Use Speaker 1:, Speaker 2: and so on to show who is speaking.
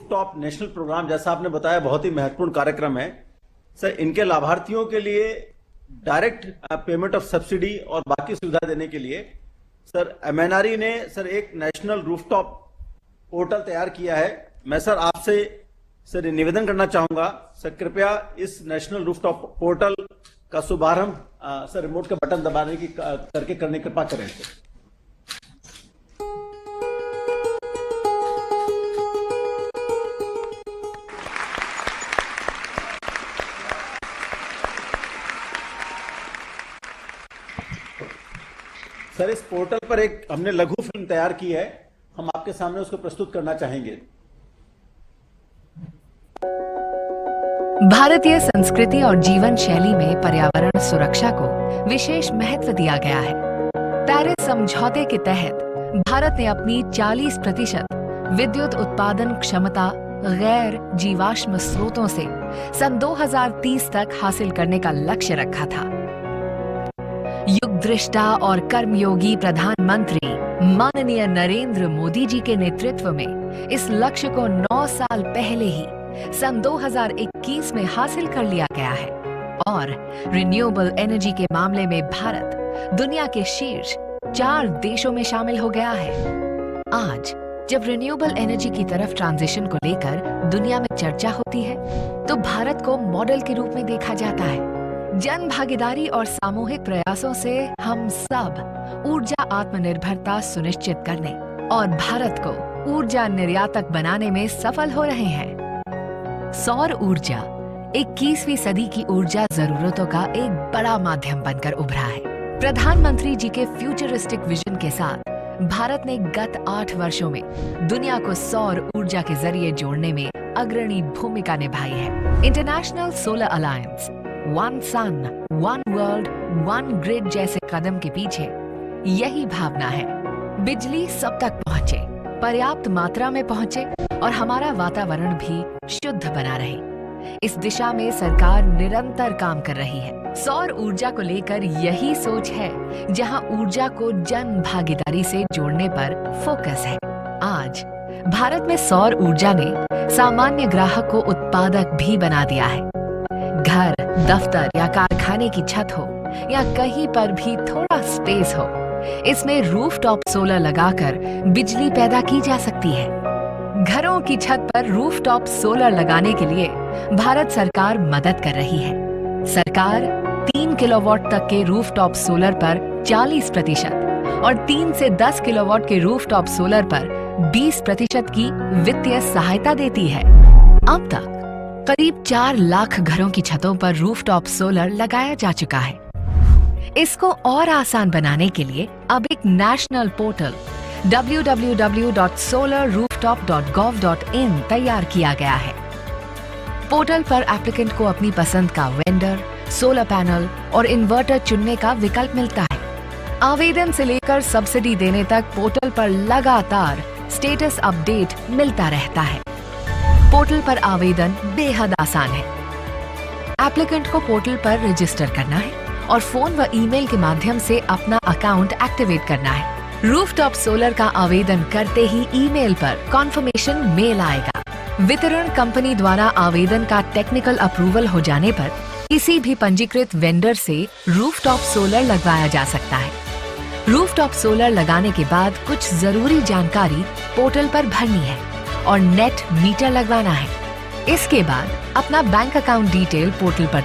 Speaker 1: Rooftop national programme, जैसा आपने बताया, बहुत ही महत्वपूर्ण कार्यक्रम है सर। इनके लाभार्थियों के लिए डायरेक्ट पेमेंट ऑफ सब्सिडी और बाकी सुविधा देने के लिए सर एमएनआरई ने सर एक नेशनल रूफटॉप पोर्टल तैयार किया है। मैं सर आपसे सर निवेदन करना चाहूंगा सर, कृपया इस नेशनल रूफटॉप पोर्टल का शुभारंभ सर रिमोट का बटन दबाने की करके करने कृपा करें सर। इस पोर्टल पर एक हमने लघु फिल्म तैयार की है, हम आपके सामने उसको प्रस्तुत करना चाहेंगे।
Speaker 2: भारतीय संस्कृति और जीवन शैली में पर्यावरण सुरक्षा को विशेष महत्व दिया गया है। पेरिस समझौते के तहत भारत ने अपनी 40% विद्युत उत्पादन क्षमता गैर जीवाश्म स्रोतों से सन 2030 तक हासिल करने का लक्ष्य रखा था। युग दृष्टा और कर्मयोगी प्रधानमंत्री माननीय नरेंद्र मोदी जी के नेतृत्व में इस लक्ष्य को 9 साल पहले ही सन 2021 में हासिल कर लिया गया है और रिन्यूएबल एनर्जी के मामले में भारत दुनिया के शीर्ष 4 देशों में शामिल हो गया है। आज जब रिन्यूएबल एनर्जी की तरफ ट्रांजिशन को लेकर दुनिया में चर्चा होती है तो भारत को मॉडल के रूप में देखा जाता है। जन भागीदारी और सामूहिक प्रयासों से हम सब ऊर्जा आत्मनिर्भरता सुनिश्चित करने और भारत को ऊर्जा निर्यातक बनाने में सफल हो रहे हैं। सौर ऊर्जा 21वीं सदी की ऊर्जा जरूरतों का एक बड़ा माध्यम बनकर उभरा है। प्रधानमंत्री जी के फ्यूचरिस्टिक विजन के साथ भारत ने गत 8 वर्षों में दुनिया को सौर ऊर्जा के जरिए जोड़ने में अग्रणी भूमिका निभाई है। इंटरनेशनल सोलर अलायंस, वन सन, वन वर्ल्ड, वन ग्रिड जैसे कदम के पीछे यही भावना है। बिजली सब तक पहुंचे, पर्याप्त मात्रा में पहुंचे और हमारा वातावरण भी शुद्ध बना रहे। इस दिशा में सरकार निरंतर काम कर रही है। सौर ऊर्जा को लेकर यही सोच है, जहां ऊर्जा को जन भागीदारी से जोड़ने पर फोकस है। आज भारत में सौर ऊर्जा ने सामान्य ग्राहक को उत्पादक भी बना दिया है। घर, दफ्तर या कारखाने की छत हो या कहीं पर भी थोड़ा स्पेस हो, इसमें रूफटॉप सोलर लगाकर बिजली पैदा की जा सकती है। घरों की छत पर रूफटॉप सोलर लगाने के लिए भारत सरकार मदद कर रही है। सरकार 3 किलोवाट तक के रूफटॉप सोलर पर 40% और 3 से 10 किलोवाट के रूफटॉप सोलर पर 20% की वित्तीय सहायता देती है। अब तक करीब 4 लाख घरों की छतों पर रूफटॉप सोलर लगाया जा चुका है। इसको और आसान बनाने के लिए अब एक नेशनल पोर्टल www.solarrooftop.gov.in तैयार किया गया है। पोर्टल पर एप्लीकेंट को अपनी पसंद का वेंडर, सोलर पैनल और इन्वर्टर चुनने का विकल्प मिलता है। आवेदन से लेकर सब्सिडी देने तक पोर्टल पर लगातार स्टेटस अपडेट मिलता रहता है। पोर्टल पर आवेदन बेहद आसान है। एप्लीकेंट को पोर्टल पर रजिस्टर करना है और फोन व ईमेल के माध्यम से अपना अकाउंट एक्टिवेट करना है। रूफटॉप सोलर का आवेदन करते ही ईमेल पर कॉन्फर्मेशन मेल आएगा। वितरण कंपनी द्वारा आवेदन का टेक्निकल अप्रूवल हो जाने पर किसी भी पंजीकृत वेंडर से रूफटॉप सोलर लगवाया जा सकता है। रूफटॉप सोलर लगाने के बाद कुछ जरूरी जानकारी पोर्टल पर भरनी है और नेट मीटर लगवाना है। इसके बाद अपना बैंक अकाउंट डिटेल पोर्टल पर